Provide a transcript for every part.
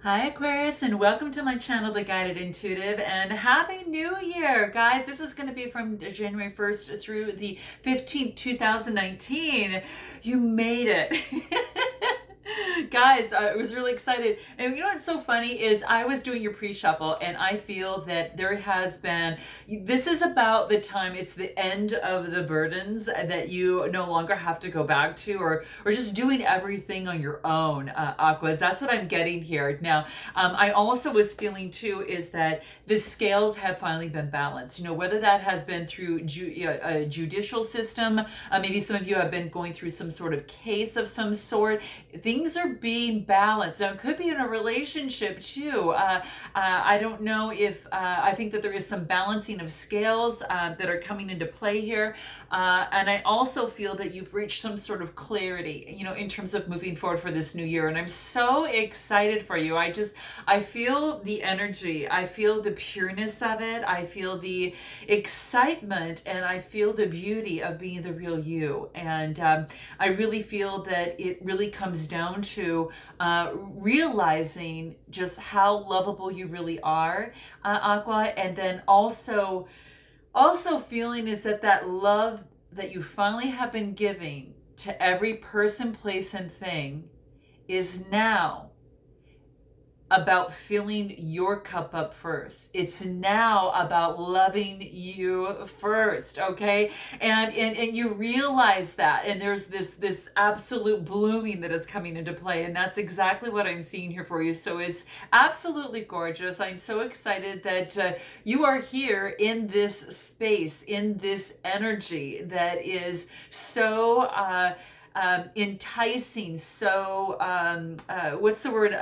Hi Aquarius, and welcome to my channel, The Guided Intuitive, and Happy New Year, guys. This is going to be from January 1st through the 15th, 2019. You made it. Guys, I was really excited. And you know what's so funny is I was doing your pre-shuffle and I feel that there has been, this is about the time, it's the end of the burdens that you no longer have to go back to, or just doing everything on your own, Aquas. That's what I'm getting here. Now, I also was feeling too is that the scales have finally been balanced. You know, whether that has been through a judicial system, maybe some of you have been going through some sort of case of some sort. Things are being balanced. Now, it could be in a relationship too. I don't know if, I think that there is some balancing of scales that are coming into play here. And I also feel that you've reached some sort of clarity, you know, in terms of moving forward for this new year. And I'm so excited for you. I feel the energy. I feel the pureness of it. I feel the excitement, and I feel the beauty of being the real you. And I really feel that it really comes down to realizing just how lovable you really are, Aqua, and then also feeling is that that love that you finally have been giving to every person, place, and thing is now about filling your cup up first. It's now about loving you first, okay? And you realize that, and there's this absolute blooming that is coming into play, and that's exactly what I'm seeing here for you. So it's absolutely gorgeous. I'm so excited that you are here in this space, in this energy that is so enticing, so what's the word?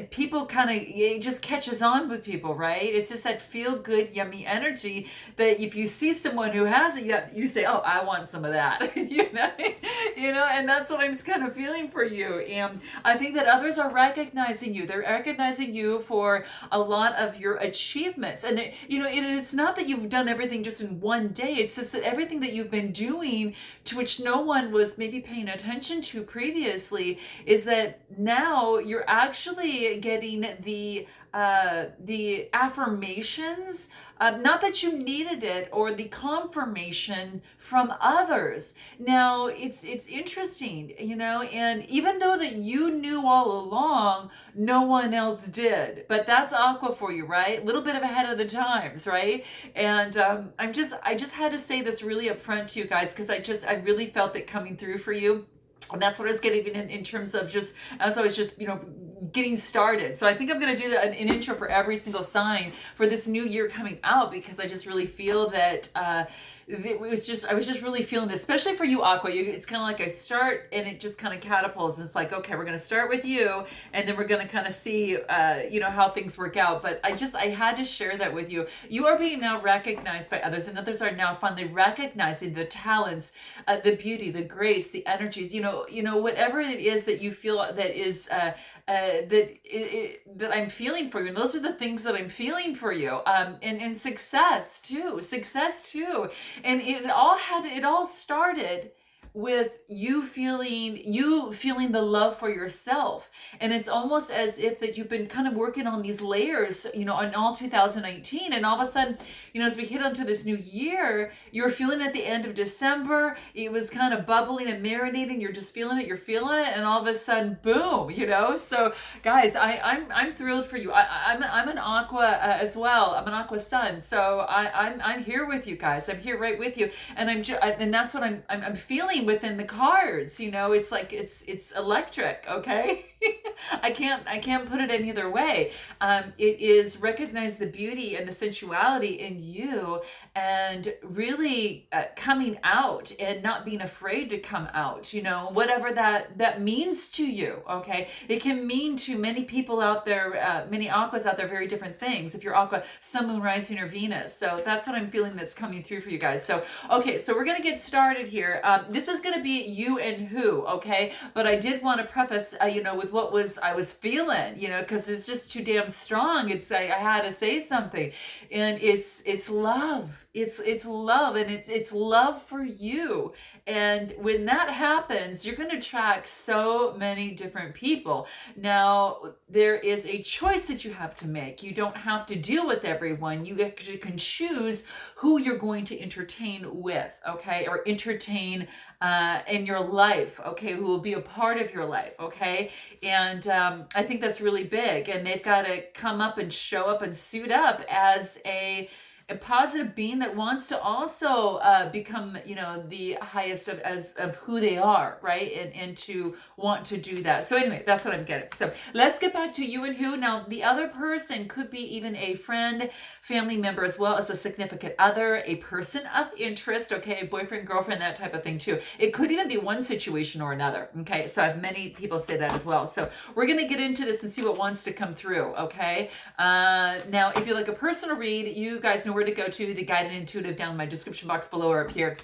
People kind of, it just catches on with people, right? It's just that feel good, yummy energy that if you see someone who has it, you say, oh, I want some of that, and that's what I'm kind of feeling for you. And I think that others are recognizing you. They're recognizing you for a lot of your achievements. And it's not that you've done everything just in one day. It's just that everything that you've been doing, to which no one was maybe paying attention to previously, is that now you're actually getting the affirmations, not that you needed it, or the confirmation from others. Now it's interesting, and even though that you knew all along, no one else did. But that's Aqua for you, right? A little bit of ahead of the times, right? And I just had to say this really upfront to you guys, because I really felt it coming through for you. And that's what I was getting in terms of just, as I was just, getting started. So I think I'm going to do an intro for every single sign for this new year coming out, because I just really feel that, I was just really feeling it, especially for you, Aqua. It's kind of like I start and it just kind of catapults. And it's like, okay, we're going to start with you, and then we're going to kind of see, how things work out. But I had to share that with you. You are being now recognized by others, and others are now finally recognizing the talents, the beauty, the grace, the energies, whatever it is that you feel that is, that I'm feeling for you. And those are the things that I'm feeling for you. And success too. And it all started with you feeling the love for yourself. And it's almost as if that you've been kind of working on these layers, on all 2019, and all of a sudden, as we hit onto this new year, you're feeling at the end of December, it was kind of bubbling and marinating, you're just feeling it, and all of a sudden, boom, So guys, I'm thrilled for you. I'm an Aqua as well. I'm an Aqua sun, so I'm here with you guys. I'm here right with you, and and that's what I'm feeling within the cards. It's like it's electric, okay? I can't put it any other way. It is recognize the beauty and the sensuality in you, and really coming out and not being afraid to come out, whatever that means to you, okay? It can mean to many people out there, many Aquas out there, very different things. If you're Aqua, Sun, Moon, Rising, or Venus. So that's what I'm feeling that's coming through for you guys. So, okay, so we're going to get started here. This is going to be you and who, okay? But I did want to preface, with what I was feeling, because it's just too damn strong. I had to say something, and it's love. It's love, and it's love for you, And when that happens, you're going to attract so many different people. Now, there is a choice that you have to make. You don't have to deal with everyone. You actually can choose who you're going to entertain with, okay? Or entertain in your life, okay? Who will be a part of your life, okay? And I think that's really big. And they've got to come up and show up and suit up as a positive being that wants to also become, you know, the highest of who they are, right? And to want to do that. So anyway, that's what I'm getting. So let's get back to you and who. Now, the other person could be even a friend, family member, as well as a significant other, a person of interest, okay, boyfriend, girlfriend, that type of thing too. It could even be one situation or another, okay? So I have many people say that as well. So we're going to get into this and see what wants to come through, okay? Now, if you like a personal read, you guys know where to go to, the guided intuitive down in my description box below or up here.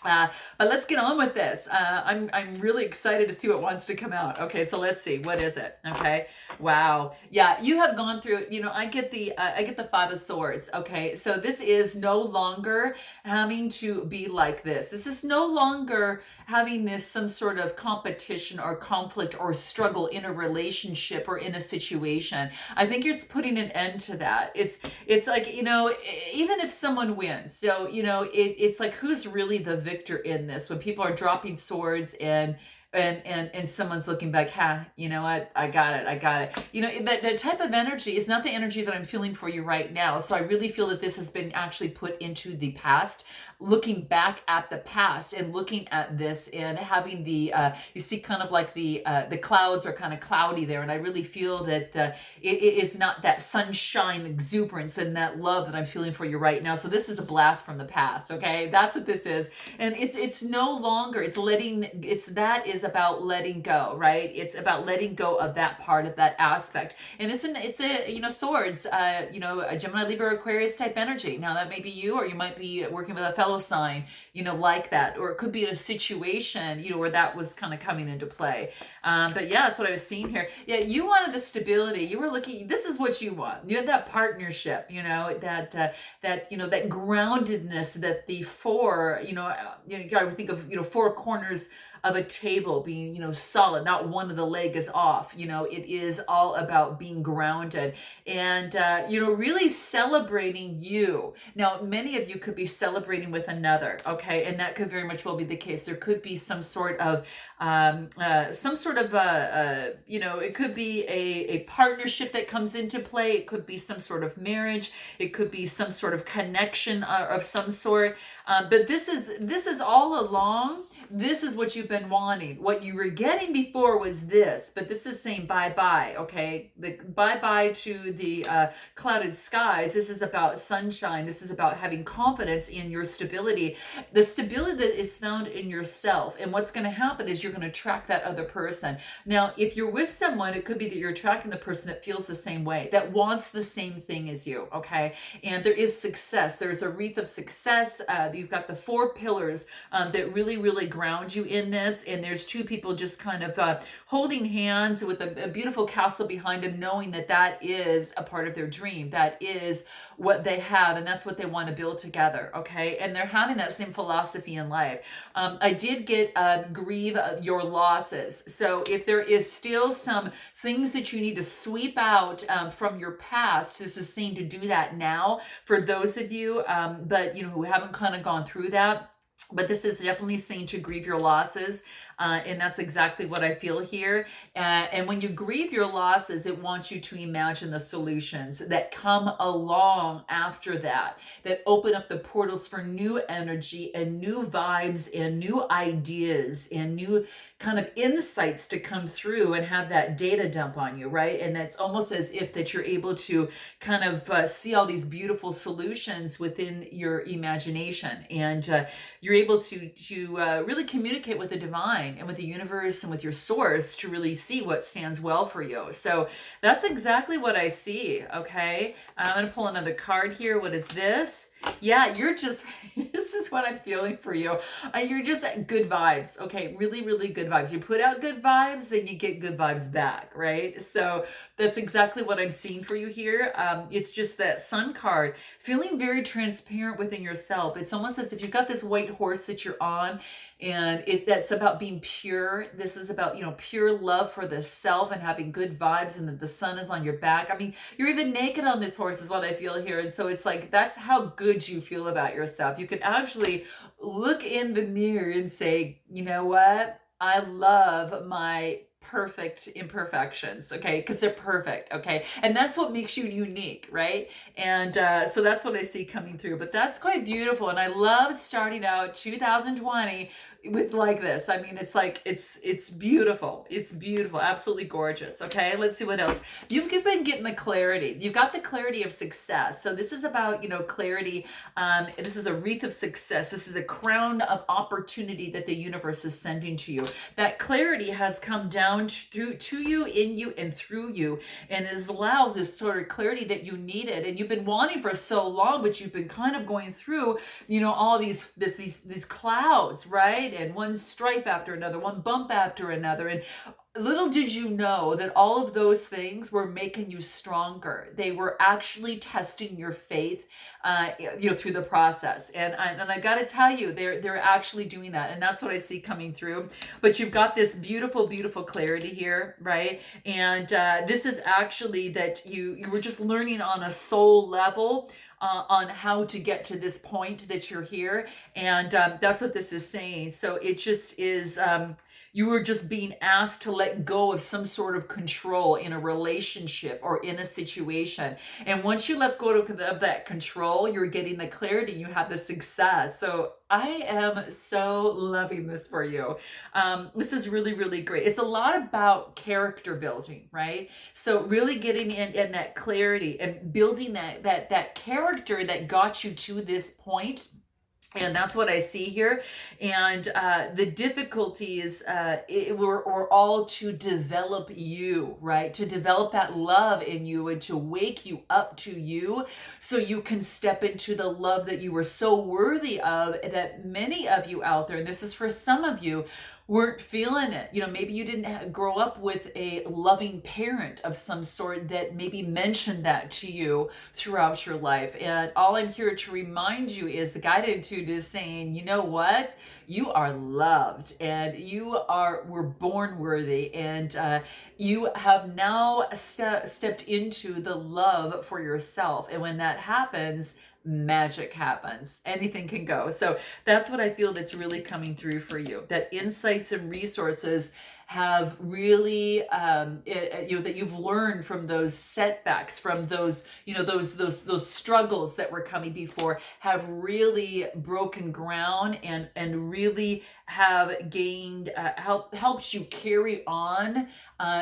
But let's get on with this. I'm really excited to see what wants to come out. Okay, so let's see. What is it? Okay. Wow. Yeah, you have gone through, you know, I get the Five of Swords. Okay. So this is no longer having to be like this. This is no longer having this some sort of competition or conflict or struggle in a relationship or in a situation. I think you're just putting an end to that. It's like, you know, even if someone wins, so, you know, it's like, who's really the victor in this? When people are dropping swords and someone's looking back, you know what, I got it. You know, that type of energy is not the energy that I'm feeling for you right now. So I really feel that this has been actually put into the past, looking back at the past and looking at this and having the you see kind of like the clouds are kind of cloudy there, and I really feel that it is not that sunshine exuberance and that love that I'm feeling for you right now. So this is a blast from the past, okay? That's what this is. And it's no longer, that is about letting go, right? It's about letting go of that part of that aspect. And it's a you know, swords, you know, a Gemini, Libra, Aquarius type energy. Now that may be you, or you might be working with a fellow sign, you know, like that, or it could be in a situation, you know, where that was kind of coming into play. But yeah, that's what I was seeing here. Yeah, you wanted the stability. You were looking, this is what you want. You had that partnership, you know, that, you know, that groundedness, that the four, you know, I would think of, you know, four corners of a table being, you know, solid, not one of the leg is off. You know, it is all about being grounded and, you know, really celebrating you. Now, many of you could be celebrating with another, okay? And that could very much well be the case. There could be some sort of, you know, it could be a partnership that comes into play. It could be some sort of marriage. It could be some sort of connection of some sort. But this is all along. This is what you've been wanting. What you were getting before was this, but this is saying bye-bye, okay? The bye-bye to the clouded skies. This is about sunshine. This is about having confidence in your stability. The stability that is found in yourself. And what's going to happen is you're going to attract that other person. Now, if you're with someone, it could be that you're attracting the person that feels the same way, that wants the same thing as you, okay? And there is success. There's a wreath of success. You've got the four pillars that really ground you in this, and there's two people just kind of holding hands with a beautiful castle behind them, knowing that that is a part of their dream. That is what they have, and that's what they want to build together, okay? And they're having that same philosophy in life. I did get grieve your losses. So if there is still some things that you need to sweep out from your past, this is saying to do that now for those of you, but you know, who haven't kind of gone through that. But this is definitely saying to grieve your losses. And that's exactly what I feel here. And when you grieve your losses, it wants you to imagine the solutions that come along after that open up the portals for new energy and new vibes and new ideas and new kind of insights to come through and have that data dump on you, right? And that's almost as if that you're able to kind of see all these beautiful solutions within your imagination. And you're able to really communicate with the divine and with the universe and with your source to really see what stands well for you. So that's exactly what I see, okay? I'm going to pull another card here. What is this? Yeah, you're just, this is what I'm feeling for you. You're just good vibes, okay? Really good good vibes. You put out good vibes, then you get good vibes back, right? So that's exactly what I'm seeing for you here. It's just that Sun card, feeling very transparent within yourself. It's almost as if you've got this white horse that you're on, and that's about being pure. This is about, pure love for the self and having good vibes, and that the sun is on your back. I mean, you're even naked on this horse is what I feel here. And so it's like, that's how good you feel about yourself. You can actually look in the mirror and say, you know what? I love my perfect imperfections, okay? Because they're perfect, okay? And that's what makes you unique, right? And so that's what I see coming through. But that's quite beautiful. And I love starting out 2020 with like this. I mean, it's like, it's beautiful. It's beautiful. Absolutely gorgeous. Okay. Let's see what else. You've been getting the clarity. You've got the clarity of success. So this is about, clarity. This is a wreath of success. This is a crown of opportunity that the universe is sending to you. That clarity has come down to you, in you, and through you, and has allowed this sort of clarity that you needed. And you've been wanting for so long, but you've been kind of going through, all these clouds, right? And one strife after another, one bump after another. And little did you know that all of those things were making you stronger. They were actually testing your faith, through the process. And I got to tell you, they're actually doing that. And that's what I see coming through. But you've got this beautiful, beautiful clarity here, right? And this is actually that you were just learning on a soul level, on how to get to this point that you're here. And that's what this is saying. So it just is, you were just being asked to let go of some sort of control in a relationship or in a situation. And once you let go of that control, you're getting the clarity, you have the success. So I am so loving this for you. This is really, really great. It's a lot about character building, right? So really getting in that clarity and building that character that got you to this point. And that's what I see here. And the difficulties were all to develop you, right? To develop that love in you and to wake you up to you so you can step into the love that you were so worthy of, that many of you out there, and this is for some of you, weren't feeling it. Maybe you didn't grow up with a loving parent of some sort that maybe mentioned that to you throughout your life. And all I'm here to remind you is the guiditude is saying, you know what? You are loved, and were born worthy, and you have now stepped into the love for yourself. And when that happens, magic happens. Anything can go. So that's what I feel that's really coming through for you. That insights and resources have really, that you've learned from those setbacks, from those, those struggles that were coming before, have really broken ground and really have gained, helped you carry on,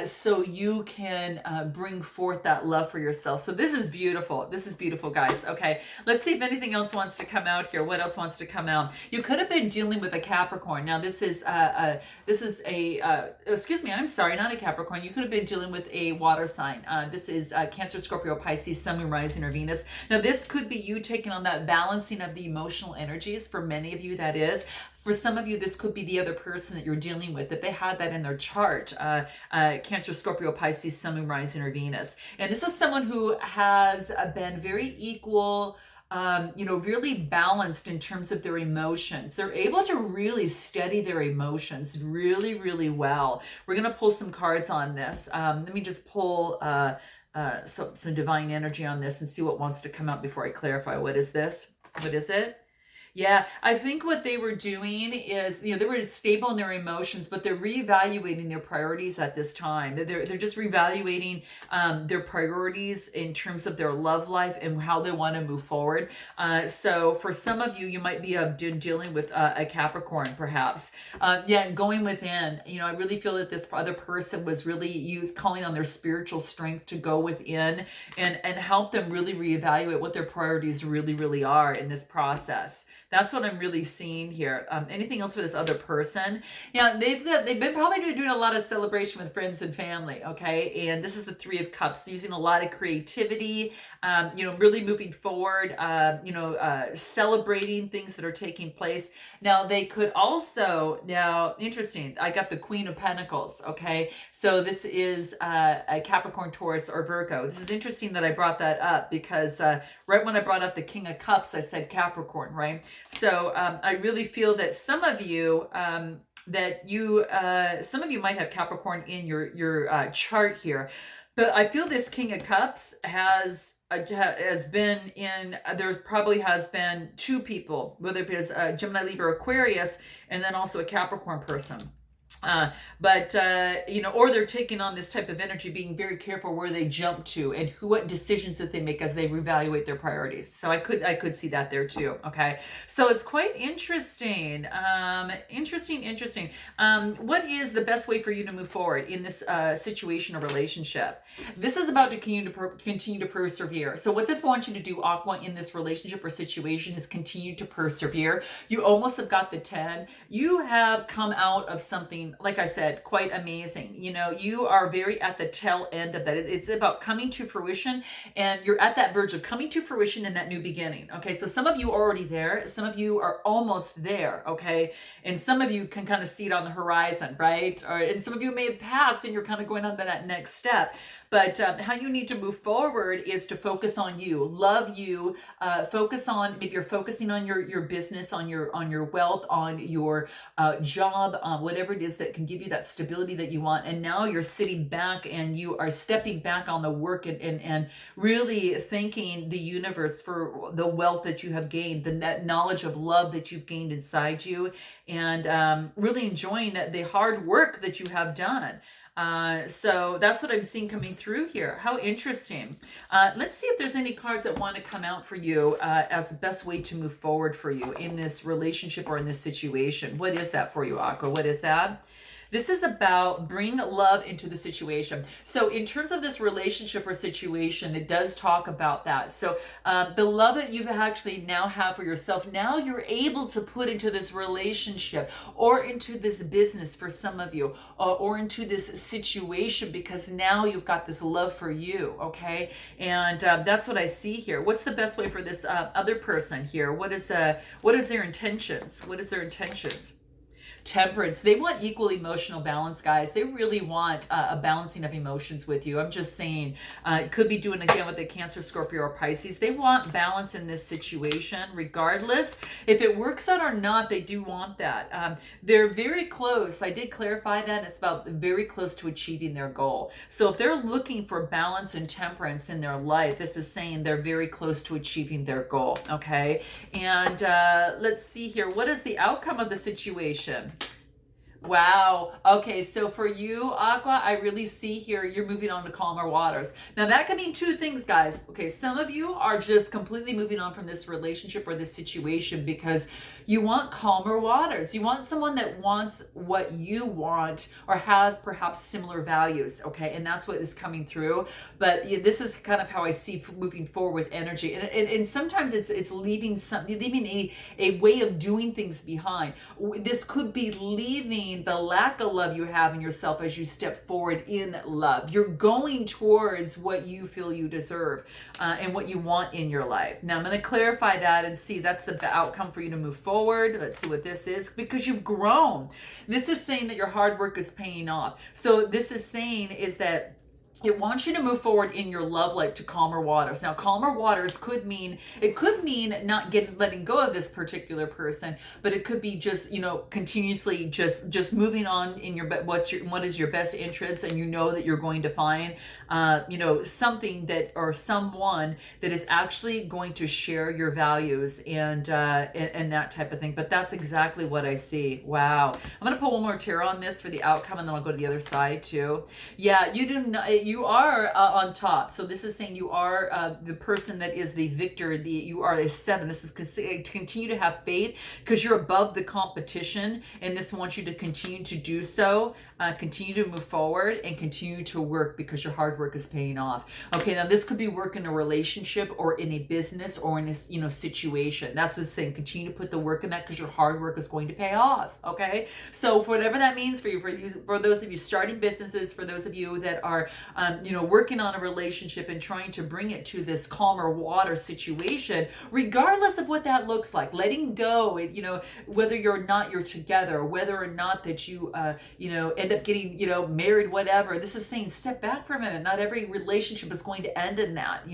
so you can bring forth that love for yourself. So this is beautiful. This is beautiful, guys. Okay, let's see if anything else wants to come out here. What else wants to come out? You could have been dealing with a Capricorn. Now this is excuse me, I'm sorry, not a Capricorn. You could have been dealing with a water sign. This is Cancer, Scorpio, Pisces, Sun, Moon, Rising, or Venus. Now this could be you taking on that balancing of the emotional energies. For many of you, that is. For some of you, this could be the other person that you're dealing with, that they had that in their chart. Cancer, Scorpio, Pisces, Sun, Moon, Rising, or Venus. And this is someone who has been very equal, really balanced in terms of their emotions. They're able to really steady their emotions really, really well. We're going to pull some cards on this. Let me just pull some divine energy on this and see what wants to come out before I clarify. What is this? What is it? Yeah, I think what they were doing is, they were stable in their emotions, but they're reevaluating their priorities at this time. They're just reevaluating their priorities in terms of their love life and how they want to move forward. So for some of you, you might be dealing with a Capricorn, perhaps. Going within. I really feel that this other person was really calling on their spiritual strength to go within and help them really reevaluate what their priorities really, really are in this process. That's what I'm really seeing here. Anything else for this other person? Yeah, they've been probably doing a lot of celebration with friends and family. Okay, and this is the Three of Cups, using a lot of creativity. Really moving forward. Celebrating things that are taking place. Now they could also, now interesting, I got the Queen of Pentacles. Okay, so this is a Capricorn, Taurus, or Virgo. This is interesting that I brought that up because right when I brought up the King of Cups, I said Capricorn, right? So I really feel that some of you some of you might have Capricorn in your chart here, but I feel this King of Cups has been in, there probably has been two people, whether it is Gemini, Libra, Aquarius, and then also a Capricorn person. Or they're taking on this type of energy, being very careful where they jump to and what decisions that they make as they reevaluate their priorities. So I could see that there too. Okay, so it's quite interesting. Interesting. What is the best way for you to move forward in this situation or relationship? This is about to continue to persevere. So what this wants you to do, Aqua, in this relationship or situation is continue to persevere. You almost have got the 10. You have come out of something, like I said, quite amazing. You are very at the tail end of that. It's about coming to fruition, and you're at that verge of coming to fruition in that new beginning. Okay, so some of you are already there. Some of you are almost there. Okay, and some of you can kind of see it on the horizon, right? And some of you may have passed, and you're kind of going on to that next step. But how you need to move forward is to focus on you, love you, focus on, maybe you're focusing on your business, on your wealth, on your job, whatever it is that can give you that stability that you want. And now you're sitting back and you are stepping back on the work and really thanking the universe for the wealth that you have gained, that knowledge of love that you've gained inside you, and really enjoying the hard work that you have done. So that's what I'm seeing coming through here. How interesting. Let's see if there's any cards that want to come out for you as the best way to move forward for you in this relationship or in this situation. What is that for you, Aqua? What is that? This is about bring love into the situation. So in terms of this relationship or situation, it does talk about that. So the love that you actually now have for yourself, now you're able to put into this relationship or into this business for some of you, or into this situation, because now you've got this love for you, okay? And that's what I see here. What's the best way for this other person here? What is their intentions? What is their intentions? Temperance. They want equal emotional balance, guys. They really want a balancing of emotions with you. I'm just saying, it could be doing again with the Cancer, Scorpio, or Pisces. They want balance in this situation, regardless if it works out or not. They do want that. They're very close. I did clarify that. It's about very close to achieving their goal. So if they're looking for balance and temperance in their life, this is saying they're very close to achieving their goal. Okay, and let's see here. What is the outcome of the situation? Wow. Okay, so for you, Aqua, I really see here you're moving on to calmer waters. Now that could mean two things, guys. Okay, some of you are just completely moving on from this relationship or this situation because you want calmer waters. You want someone that wants what you want or has perhaps similar values, okay? And that's what is coming through. But yeah, this is kind of how I see moving forward with energy. And sometimes it's leaving a way of doing things behind. This could be leaving the lack of love you have in yourself as you step forward in love. You're going towards what you feel you deserve and what you want in your life. Now I'm going to clarify that and see that's the outcome for you to move forward. Let's see what this is, because you've grown. This is saying that your hard work is paying off. So this is saying is that it wants you to move forward in your love life to calmer waters. Now, calmer waters could mean not letting go of this particular person, but it could be just, continuously just moving on in what is your best interest, and that you're going to find, something that, or someone that is actually going to share your values and that type of thing. But that's exactly what I see. Wow. I'm going to pull one more tarot on this for the outcome, and then I'll go to the other side too. Yeah, you do not. you are on top. So this is saying you are the person that is the victor. You are a 7. This is continue to have faith because you're above the competition, and this wants you to continue to do so. Continue to move forward and continue to work because your hard work is paying off. Okay, now this could be work in a relationship or in a business or in a situation. That's what it's saying. Continue to put the work in that because your hard work is going to pay off. Okay, so for whatever that means for you, for those of you starting businesses, for those of you that are working on a relationship and trying to bring it to this calmer water situation, regardless of what that looks like, letting go, whether you're together, whether or not that you end up getting married, whatever. This is saying step back for a minute. Not every relationship is going to end in that.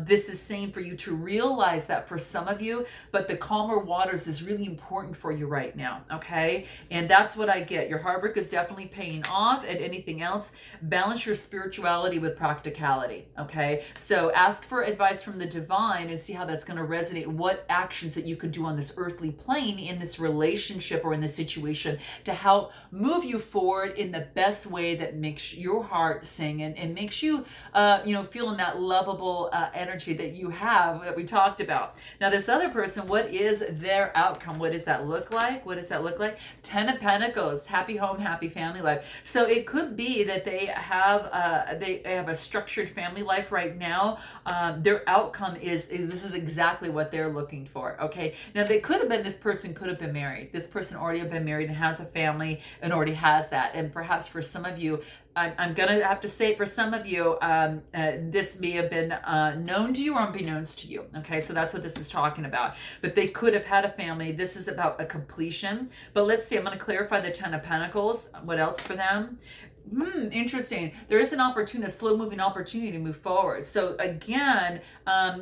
This is saying for you to realize that for some of you, but the calmer waters is really important for you right now. Okay, and that's what I get. Your hard work is definitely paying off. And anything else, balance your spirituality with practicality. Okay, so ask for advice from the divine and see how that's going to resonate. What actions that you could do on this earthly plane in this relationship or in this situation to help move you forward in the best way that makes your heart sing and makes you feel in that lovable energy that you have, that we talked about. Now this other person, what is their outcome? What does that look like? 10 of Pentacles, happy home, happy family life. So it could be that they have a structured family life right now. Their outcome is this is exactly what they're looking for. Okay, now they could have been, this person could have been married. This person already have been married and has a family and already has that. And perhaps for some of you, I'm going to have to say for some of you, this may have been known to you or unbeknownst to you. Okay, so that's what this is talking about. But they could have had a family. This is about a completion. But let's see, I'm going to clarify the 10 of Pentacles. What else for them? Interesting. There is an opportunity, a slow-moving opportunity to move forward. So again,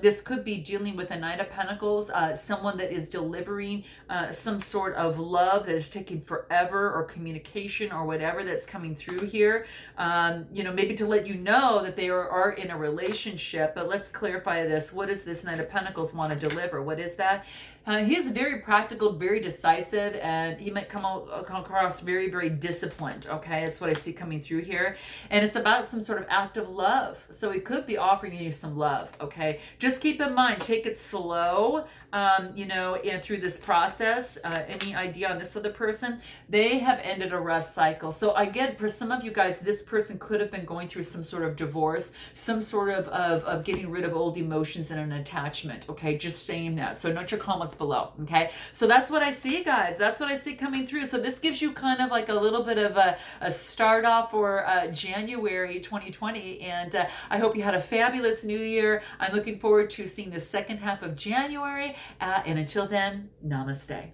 this could be dealing with a Knight of Pentacles, someone that is delivering some sort of love that is taking forever, or communication or whatever that's coming through here. Maybe to let you know that they are in a relationship. But let's clarify this. What does this Knight of Pentacles want to deliver? What is that? He is very practical, very decisive, and he might come across very, very disciplined. Okay, that's what I see coming through here. And it's about some sort of act of love. So he could be offering you some love. Okay, just keep in mind, take it slow, and through this process. Any idea on this other person? They have ended a rough cycle. So I get, for some of you guys, this person could have been going through some sort of divorce, some sort of getting rid of old emotions and an attachment. Okay, just saying that. So note your comments below. Okay, so that's what I see, guys. That's what I see coming through. So this gives you kind of like a little bit of a start off for January 2020, and I hope you had a fabulous new year. I'm looking forward to seeing the second half of January, and until then, namaste.